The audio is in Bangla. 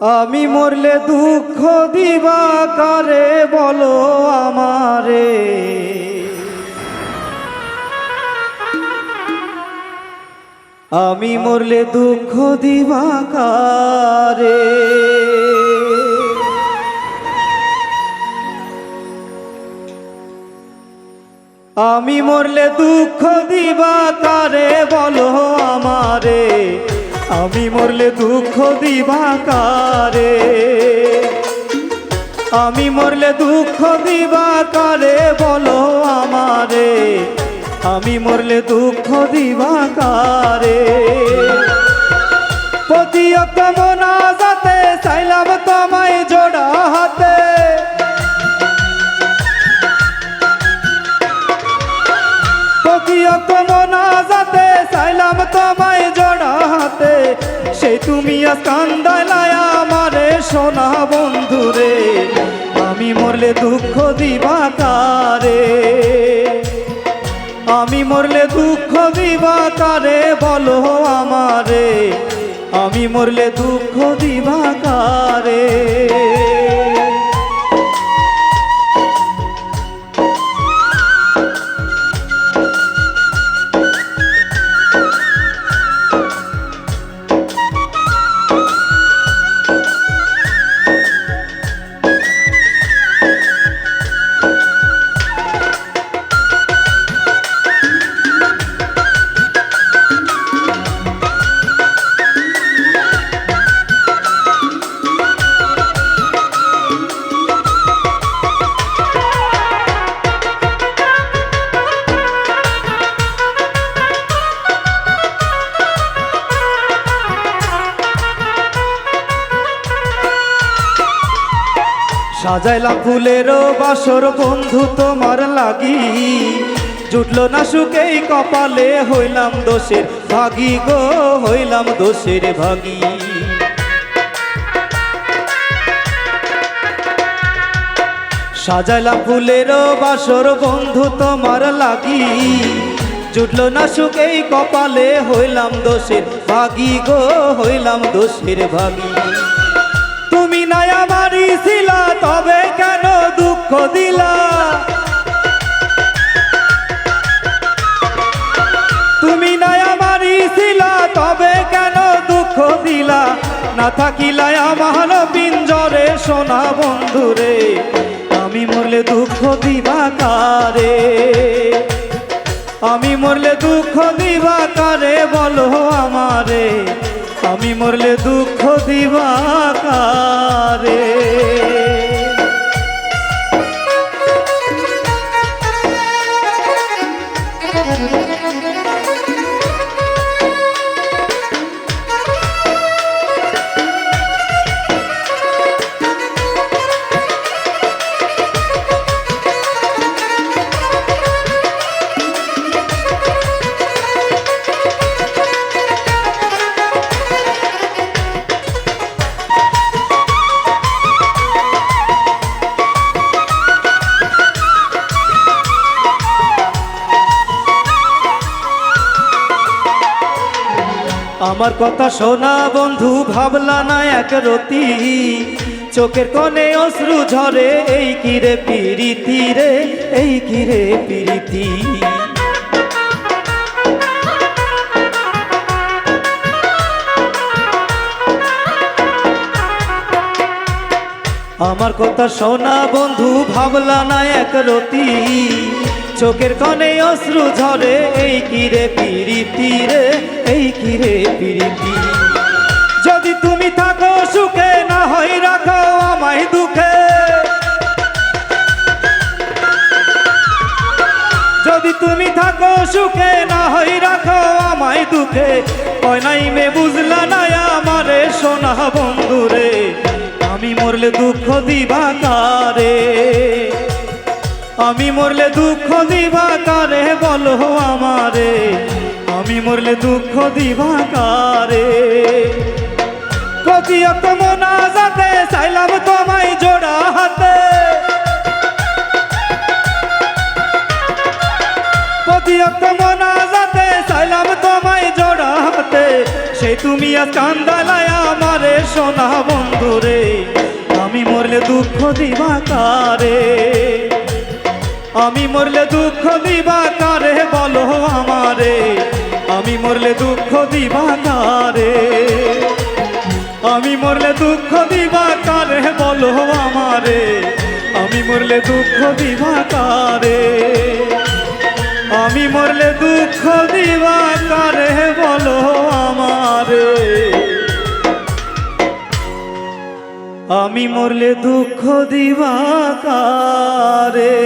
আমি মরলে দুঃখ দিবা কারে বলো আমারে। আমি মরলে দুঃখ দিবা কারে। আমি মরলে দুঃখ দিবা কারে বলো আমারে। আমি মরলে দুঃখ দিবা কারে। আমি মরলে দুঃখ দিবা কারে বলো আমারে। আমি মরলে দুঃখ দিবা কারে। প্রতিয়ত মোনাজাতে চাইলাম তোমায় জোড়া হাতে। প্রতিয়ত মোনাজাতে চাইলাম তোমায় জোড়া হাতে। সেই তুমি আজ কান্দাইলাই আমারে সোনা বন্ধুরে। আমি মরলে দুঃখ দিবা কারে। আমি মরলে দুঃখ দিবা কারে বলো আমারে। আমি মরলে দুঃখ দিবা কারে। সাজাইলাম ফুলেরও বাসর বন্ধু তোমার লাগি। জুটলো না সুখেই কপালে হইলাম দোষের ভাগী গো, হইলাম দোষের ভাগী। সাজাইলাম ফুলেরও বাসর বন্ধু তোমার লাগি। জুটলো না সুখেই কপালে হইলাম দোষের ভাগী গো, হইলাম দোষের ভাগী। তুমি নাই আমারই ছিলা তবে কেন দুঃখ দিলা। তুমি নাই আমারই ছিলা তবে কেন দুঃখ দিলা। না থাকিলাই আমার পিঞ্জরে সোনা বন্ধুরে। আমি মরলে দুঃখ দিবা কারে। আমি মরলে দুঃখ দিবা কারে বলো আমারে। আমি মরলে দুঃখ দিবা কারে। আমার কথা শোনা বন্ধু ভাবলা না এক রতি। চোখের কোণে অশ্রু ঝরে এই কিরে পিরিতি রে, এই কিরে পিরিতি। আমার কথা শোনা বন্ধু ভাবলা না এক রতি। চোখের কোণে অশ্রু ঝরে এই কিরে পিরিতি রে, এই কিরে পিরিতি। যদি তুমি থাকো সুখে না হয় রাখো আমায় দুঃখে। যদি তুমি থাকো সুখে না হয় রাখো আমায় দুঃখে। কয় নাই মে বুঝলা না আমারে সোনা বন্ধুরে। আমি মরলে দুঃখ দিবা কারে। আমি মরলে দুঃখ দিবা কারে বলো আমারে। আমি মরলে দুঃখ দিবা কারে। প্রতিয়ত মোনাজাতে চাইলাম তোমায় জোড়া হাতে। প্রতিয়ত মোনাজাতে চাইলাম তোমায় জোড়া হাতে, সেই তুমি আজ কান্দালায় আমারে সোনা বন্ধুরে। আমি মরলে দুঃখ দিবা কারে, আমি মরলে দুঃখ দিবা কারে বলো আমারে, আমি মরলে দুঃখ দিবা কারে, আমি মরলে দুঃখ দিবা কারে বলো আমারে, আমি মরলে দুঃখ দিবা কারে, আমি মরলে দুঃখ দিবা কারে বলো আমারে, আমি মরলে দুঃখ দিবা কারে।